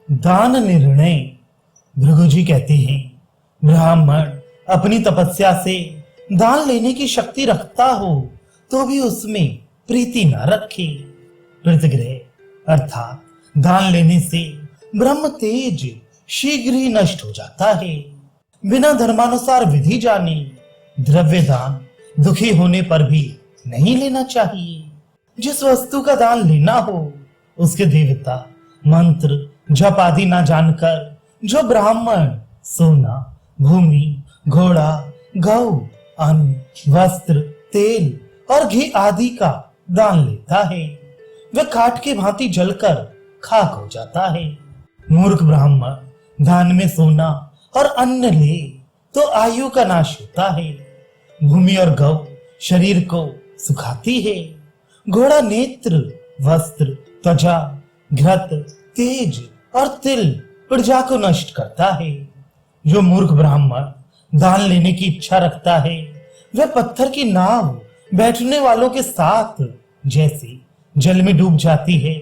दान निर्णय। भृगु जी कहते हैं, ब्राह्मण अपनी तपस्या से दान लेने की शक्ति रखता हो तो भी उसमें प्रीति न रखे। प्रतिग्रह अर्थात दान लेने से ब्रह्म तेज शीघ्र ही नष्ट हो जाता है। बिना धर्मानुसार विधि जाने द्रव्य दान दुखी होने पर भी नहीं लेना चाहिए। जिस वस्तु का दान लेना हो उसके देवता मंत्र जप आदि ना जानकर जो ब्राह्मण सोना, भूमि, घोड़ा, गौ, अन्न, वस्त्र, तेल और घी आदि का दान लेता है वह काठ की भांति जलकर खाक हो जाता है। मूर्ख ब्राह्मण दान में सोना और अन्न ले तो आयु का नाश होता है। भूमि और गौ शरीर को सुखाती है। घोड़ा नेत्र, वस्त्र, त्वचा, घृत, तेज और तिल प्रजा को नष्ट करता है। जो मूर्ख ब्राह्मण दान लेने की इच्छा रखता है वह पत्थर की नाव बैठने वालों के साथ जैसे जल में डूब जाती है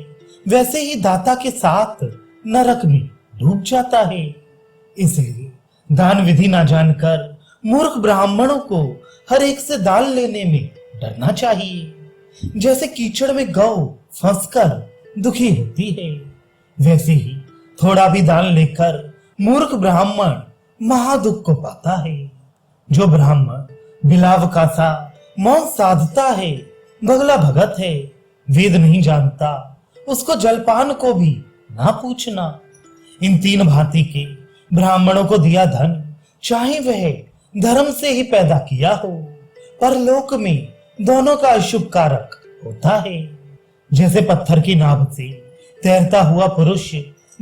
वैसे ही दाता के साथ नरक में डूब जाता है। इसलिए दान विधि ना जानकर मूर्ख ब्राह्मणों को हर एक से दान लेने में डरना चाहिए। जैसे कीचड़ में गौ फंसकर दुखी होती है वैसे ही थोड़ा भी दान लेकर मूर्ख ब्राह्मण महादुख को पाता है। जो ब्राह्मण बिलाव का सा मौन साधता है, बगला भगत है, वेद नहीं जानता, उसको जलपान को भी ना पूछना। इन तीन भांति के ब्राह्मणों को दिया धन चाहे वह धर्म से ही पैदा किया हो पर लोक में दोनों का अशुभ कारक होता है। जैसे पत्थर की नाव से तैरता हुआ पुरुष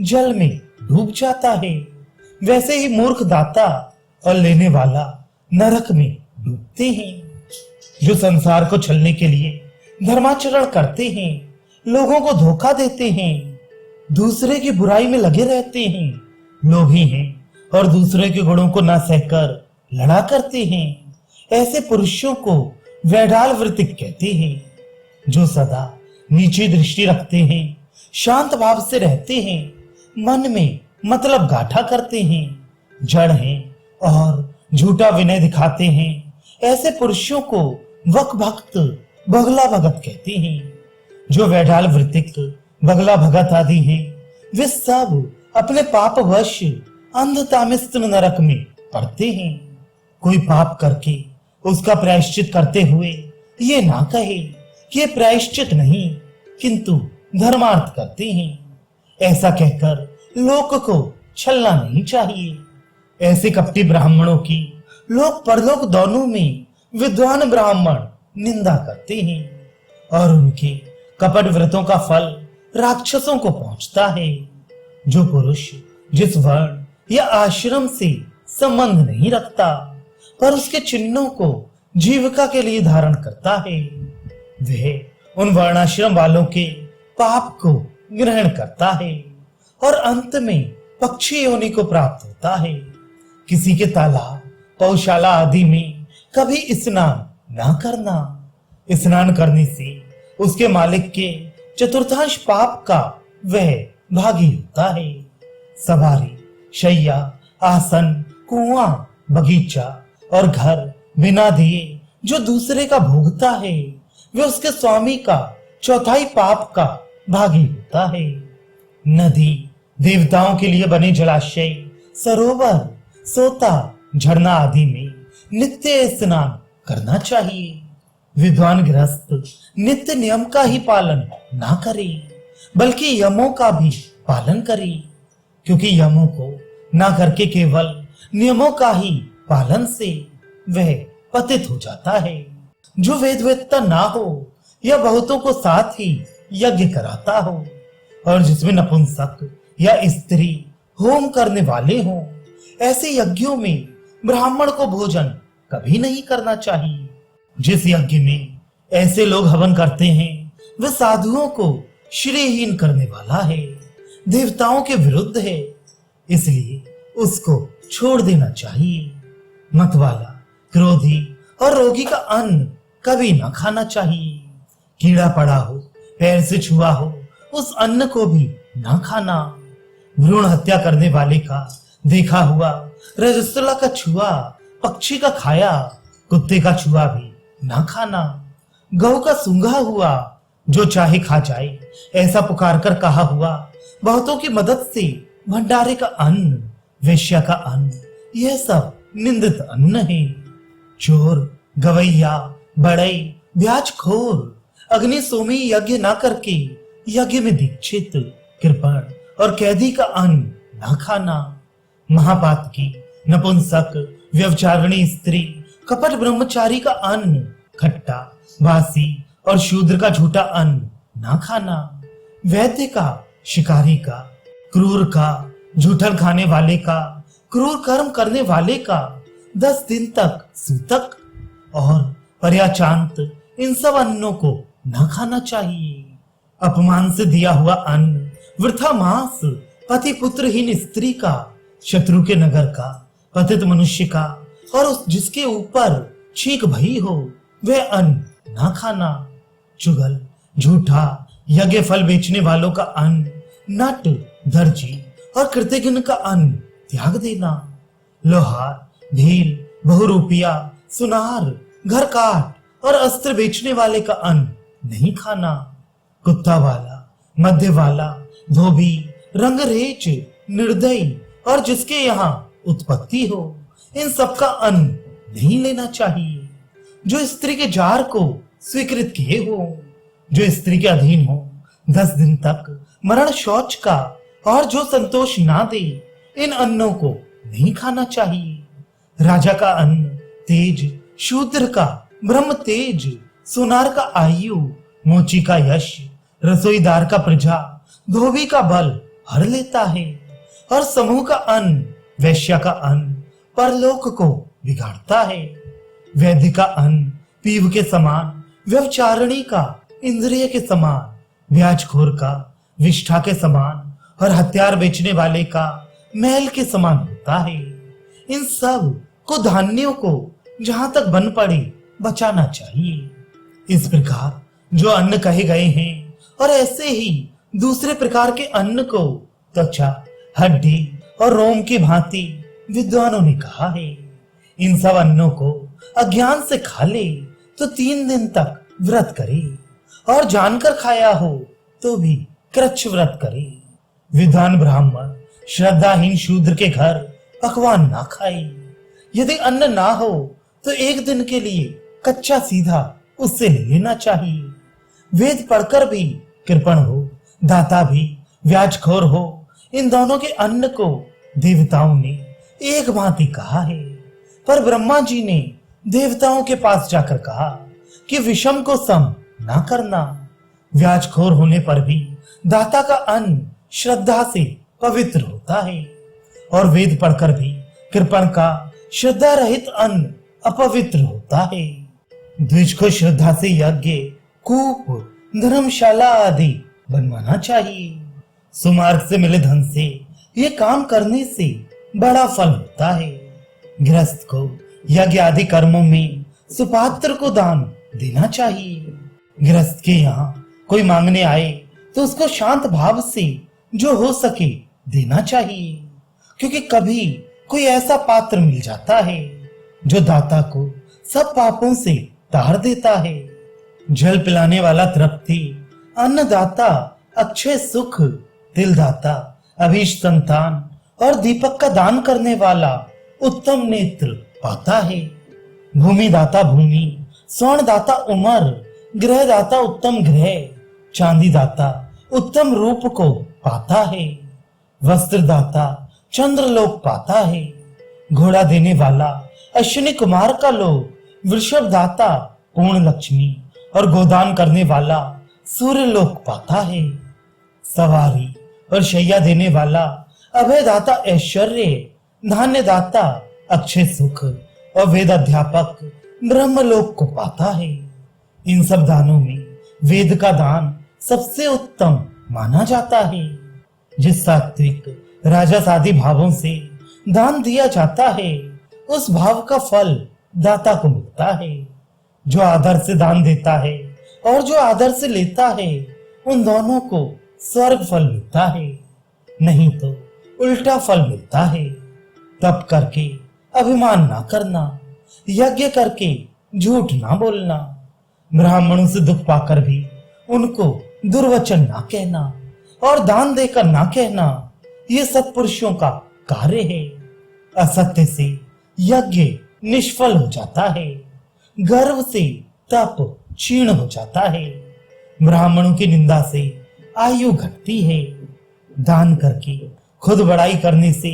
जल में डूब जाता है वैसे ही मूर्ख दाता और लेने वाला नरक में डूबते हैं। जो संसार को छलने के लिए धर्माचरण करते हैं, लोगों को धोखा देते हैं, दूसरे की बुराई में लगे रहते हैं, लोभी हैं और दूसरे के गुणों को न सहकर लड़ा करते हैं, ऐसे पुरुषों को वैडाल वृत्तिक कहते हैं। जो सदा नीची दृष्टि रखते हैं, शांत भाव से रहते हैं, मन में मतलब गाठा करते हैं, जड़ हैं और झूठा विनय दिखाते हैं, ऐसे पुरुषों को वक भक्त बगला भगत कहते हैं। जो वैडाल वृत्तिक बगला भगत आदि हैं वे सब अपने पाप वश अंधता में स्तन नरक में पड़ते हैं। कोई पाप करके उसका प्रायश्चित करते हुए ये ना कहे कि ये प्रायश्चित नहीं किंतु धर्मार्थ करते हैं। ऐसा कहकर लोक को छलना नहीं चाहिए। ऐसे कपटी ब्राह्मणों की लोक परलोक दोनों में विद्वान ब्राह्मण निंदा करते हैं और उनके कपट व्रतों का फल राक्षसों को पहुंचता है। जो पुरुष जिस वर्ण या आश्रम से संबंध नहीं रखता पर उसके चिन्हों को जीविका के लिए धारण करता है वह उन वर्णाश्रम वालों के पाप को ग्रहण करता है और अंत में पक्षी योनि को प्राप्त होता है। किसी के तालाब, पौशाला आदि में कभी स्नान ना करना। स्नान करने से उसके मालिक के चतुर्थांश पाप का वह भागी होता है। सवारी, शैया, आसन, कुआं, बगीचा और घर बिना दिए जो दूसरे का भोगता है वह उसके स्वामी का चौथाई पाप का भागी होता है। नदी, देवताओं के लिए बने जलाशय, सरोवर, सोता, झरना आदि में नित्य स्नान करना चाहिए। विद्वान गृहस्थ नित्य नियम का ही पालन ना करे बल्कि यमों का भी पालन करे, क्योंकि यमों को ना करके केवल नियमों का ही पालन से वह पतित हो जाता है। जो वेदवेत्ता ना हो या बहुतों को साथ ही यज्ञ कराता हो और जिसमें नपुंसक या स्त्री होम करने वाले हों, ऐसे यज्ञों में ब्राह्मण को भोजन कभी नहीं करना चाहिए। जिस यज्ञ में ऐसे लोग हवन करते हैं वह साधुओं को श्रेयहीन करने वाला है, देवताओं के विरुद्ध है, इसलिए उसको छोड़ देना चाहिए। मतवाला, क्रोधी और रोगी का अन्न कभी ना खाना चाहिए। कीड़ा पड़ा हो, पैर से छुआ हो, उस अन्न को भी ना खाना। भ्रूण हत्या करने वाले का देखा हुआ, रजस्वला का छुआ, पक्षी का खाया, कुत्ते का छुआ भी ना खाना, गऊ का सूंघा हुआ, जो चाहे खा जाए, ऐसा पुकार कर कहा हुआ, बहुतों की मदद से भंडारे का अन्न, वेश्या का अन्न, यह सब निंदित अन्न है। चोर, गवैया, बड़ई, ब्याजखोर, अग्नि सोमी यज्ञ ना करके यज्ञ में दीक्षित, कृपण और कैदी का अन्न ना खाना, महापातकी, नपुंसक, व्यभिचारिणी स्त्री, कपट ब्रह्मचारी का अन्न, खट्टा, बासी और शूद्र का झूठा अन्न ना खाना, वैद्य का, शिकारी का, क्रूर का, झूठन खाने वाले का, क्रूर कर्म करने वाले का, 10 दिन तक सूतक और पर्याचांत, इन सब अन्नों को ना खाना चाहिए। अपमान से दिया हुआ अन्न, वृथा मांस, पति पुत्रहीन स्त्री का, शत्रु के नगर का, पतित मनुष्य का और उस जिसके ऊपर छींक भई हो, वह अन्न ना खाना। चुगल, झूठा, यज्ञ फल बेचने वालों का अन्न, नट, दर्जी और कृतघ्न का अन्न त्याग देना। लोहार, भील, बहुरूपिया, सुनार, घर काट और अस्त्र बेचने वाले का अन्न नहीं खाना। कुत्ता वाला, मध्य वाला, धोबी, रंगरेज, निर्दयी और जिसके यहाँ उत्पत्ति हो, इन सबका अन्न नहीं लेना चाहिए। जो स्त्री के जार को स्वीकृत किए हो, जो स्त्री के अधीन हो, 10 दिन तक मरण शौच का और जो संतोष ना दे, इन अन्नों को नहीं खाना चाहिए। राजा का अन्न तेज, शूद्र का ब्रह्म तेज, सुनार का आयु, मोची का यश, रसोईदार का प्रजा, धोबी का बल हर लेता है और समूह का अन्न, वैश्या का अन्न परलोक को बिगाड़ता है। वैद्य का अन्न पीव के समान, व्यभिचारिणी का इंद्रिय के समान, ब्याजखोर का विष्ठा के समान और हथियार बेचने वाले का महल के समान होता है। इन सब को धान्यों को जहां तक बन पड़े बचाना चाहिए। इस प्रकार जो अन्न कहे गए हैं और ऐसे ही दूसरे प्रकार के अन्न को त्वचा, हड्डी और रोम की भांति विद्वानों ने कहा है। इन सब अन्नों को अज्ञान से खा ले तो 3 दिन तक व्रत करे और जानकर खाया हो तो भी कृच्छ व्रत करे। विद्वान ब्राह्मण श्रद्धाहीन शूद्र के घर पकवान ना खाए। यदि अन्न ना हो तो 1 दिन के लिए कच्चा सीधा उससे ले लेना चाहिए। वेद पढ़कर भी कृपण हो, दाता भी व्याजखोर हो, इन दोनों के अन्न को देवताओं ने एक भांति कहा है। पर ब्रह्मा जी ने देवताओं के पास जाकर कहा कि विषम को सम ना करना। व्याजखोर होने पर भी दाता का अन्न श्रद्धा से पवित्र होता है और वेद पढ़कर भी कृपण का श्रद्धा रहित अन्न अपवित्र होता है। द्विज को श्रद्धा से यज्ञ, कूप, धर्मशाला आदि बनवाना चाहिए। सुमार्ग से मिले धन से ये काम करने से बड़ा फल होता है। गृहस्थ को यज्ञ आदि कर्मों में सुपात्र को दान देना चाहिए। गृहस्थ के यहाँ कोई मांगने आए तो उसको शांत भाव से जो हो सके देना चाहिए, क्योंकि कभी कोई ऐसा पात्र मिल जाता है जो दाता को सब पापों से तार देता है। जल पिलाने वाला तृप्ति, अन्नदाता अक्षय सुख, तिलदाता अभीष्ट संतान और दीपक का दान करने वाला उत्तम नेत्र पाता है। भूमि दाता भूमि, स्वर्ण दाता उमर, ग्रह दाता उत्तम ग्रह, चांदी दाता उत्तम रूप को पाता है। वस्त्र दाता चंद्रलोक पाता है। घोड़ा देने वाला अश्विनी कुमार का लोक, वृषभ दाता पूर्ण लक्ष्मी और गोदान करने वाला सूर्य लोक पाता है। सवारी और शैया देने वाला अभय दाता ऐश्वर्य, धान्य दाता अक्षय सुख और वेद अध्यापक ब्रह्मलोक को पाता है। इन सब दानों में वेद का दान सबसे उत्तम माना जाता है। जिस सात्विक राजस आदि भावों से दान दिया जाता है उस भाव का फल दाता को मिलता है। जो आदर से दान देता है और जो आदर से लेता है उन दोनों को स्वर्ग फल मिलता है। नहीं तो उल्टा फल मिलता है। तप करके अभिमान ना करना, यज्ञ करके झूठ ना बोलना, ब्राह्मणों से दुख पाकर भी उनको दुर्वचन ना कहना और दान देकर ना कहना, ये सत्पुरुषों का कार्य है। असत्य से यज्ञ निष्फल हो जाता है, गर्व से तप क्षीण हो जाता है, ब्राह्मणों की निंदा से आयु घटती है, दान करके खुद बड़ाई करने से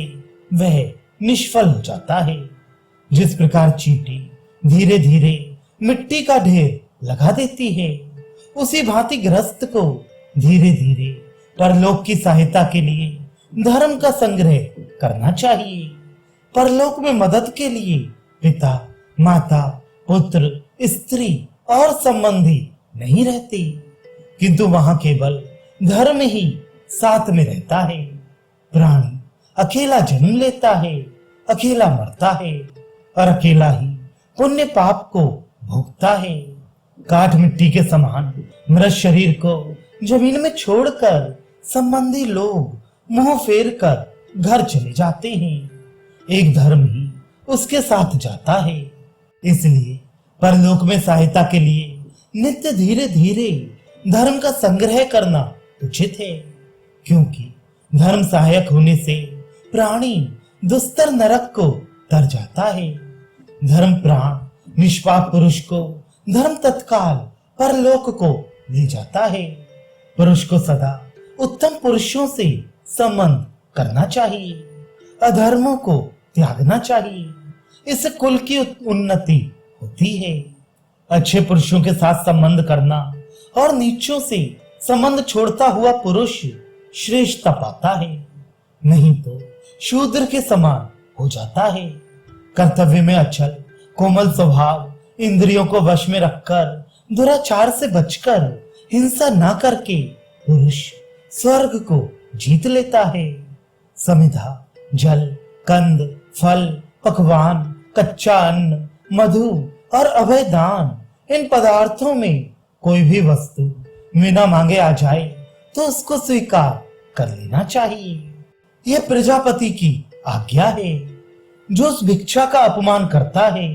वह निष्फल हो जाता है। जिस प्रकार चींटी धीरे धीरे मिट्टी का ढेर लगा देती है, उसी भांति गृहस्थ को धीरे धीरे परलोक की सहायता के लिए धर्म का संग्रह करना चाहिए। परलोक में मदद के लिए पिता, माता, पुत्र, स्त्री और संबंधी नहीं रहते, किंतु वहां केवल धर्म ही साथ में रहता है। प्राणी अकेला जन्म लेता है, अकेला मरता है और अकेला ही पुण्य पाप को भोगता है। काठ मिट्टी के समान मृत शरीर को जमीन में छोड़कर संबंधी लोग मुंह फेर कर घर चले जाते हैं। एक धर्म ही उसके साथ जाता है। इसलिए परलोक में सहायता के लिए नित्य धीरे धीरे धर्म का संग्रह करना उचित है, क्योंकि धर्म सहायक होने से प्राणी दुस्तर नरक को तर जाता है। धर्म प्राण निष्पाप पुरुष को धर्म तत्काल परलोक को ले जाता है। पुरुष को सदा उत्तम पुरुषों से संबंध करना चाहिए, अधर्मों को त्यागना चाहिए। इससे कुल की उन्नति होती है। अच्छे पुरुषों के साथ संबंध करना और नीचों से संबंध छोड़ता हुआ पुरुष श्रेष्ठता पाता है, नहीं तो शूद्र के समान हो जाता है। कर्तव्य में अचल कोमल स्वभाव, इंद्रियों को वश में रखकर दुराचार से बचकर हिंसा ना करके पुरुष स्वर्ग को जीत लेता है। समिधा, जल, कंद, फल, पकवान, कच्चा अन्न, मधु और अभय दान, इन पदार्थों में कोई भी वस्तु बिना मांगे आ जाए तो उसको स्वीकार कर लेना चाहिए। यह प्रजापति की आज्ञा है। जो उस भिक्षा का अपमान करता है,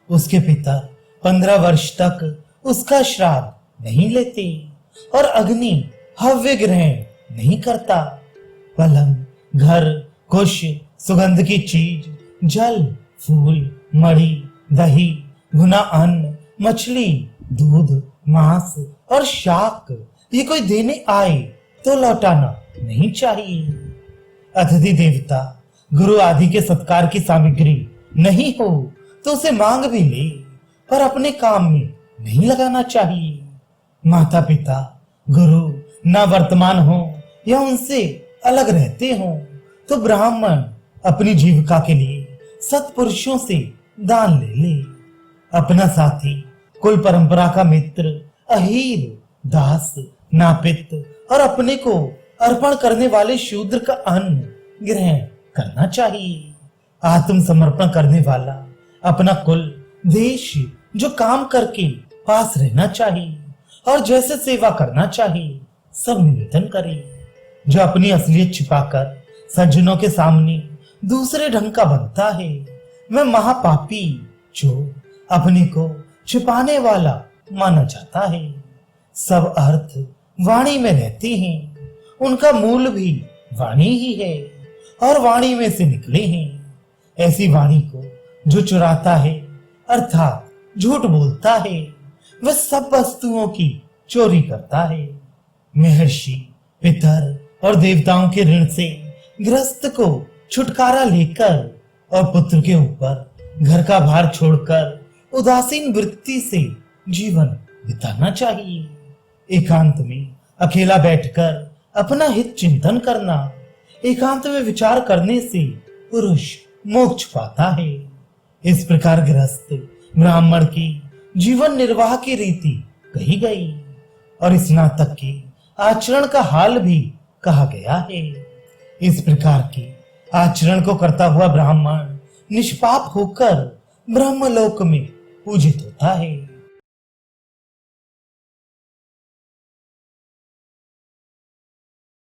उसके पिता 15 वर्ष तक उसका श्राद्ध नहीं लेते और अग्नि हव्य ग्रहण नहीं करता। पलंग, घर, कुश, सुगंध की चीज, जल, फूल, मणि, दही, भुना अन्न, मछली, दूध, मांस और शाक ये कोई देने आए तो लौटाना नहीं चाहिए। अतिथि देवता, गुरु आदि के सत्कार की सामग्री नहीं हो तो उसे मांग भी ले, पर अपने काम में नहीं लगाना चाहिए। माता पिता, गुरु न वर्तमान हो या उनसे अलग रहते हो तो ब्राह्मण अपनी जीविका के लिए सत्पुरुषों से दान ले ले। अपना साथी, कुल परंपरा का मित्र, अहीर, दास, नापित और अपने को अर्पण करने वाले शूद्र का अन्न ग्रहण करना चाहिए। आत्मसमर्पण करने वाला अपना कुल, देश जो काम करके पास रहना चाहिए और जैसे सेवा करना चाहिए सब निवेदन करे। जो अपनी असलियत छिपाकर सज्जनों के सामने दूसरे ढंग का बनता है, वह महापापी चोर, अपने को छिपाने वाला माना जाता है। सब अर्थ वाणी में रहते हैं, उनका मूल भी वाणी ही है और वाणी में से निकले हैं। ऐसी वाणी को जो चुराता है अर्थात झूठ बोलता है, वह सब वस्तुओं की चोरी करता है। महर्षि, पितर और देवताओं के ऋण से गृहस्थ को छुटकारा लेकर और पुत्र के ऊपर घर का भार छोड़कर उदासीन वृत्ति से जीवन बिताना चाहिए। एकांत में अकेला बैठकर अपना हित चिंतन करना, एकांत में विचार करने से पुरुष मोक्ष पाता है। इस प्रकार गृहस्थ ब्राह्मण की जीवन निर्वाह की रीति कही गई और स्नातक के आचरण का हाल भी कहा गया है। इस प्रकार के आचरण को करता हुआ ब्राह्मण निष्पाप होकर ब्रह्मलोक में पूजित होता है।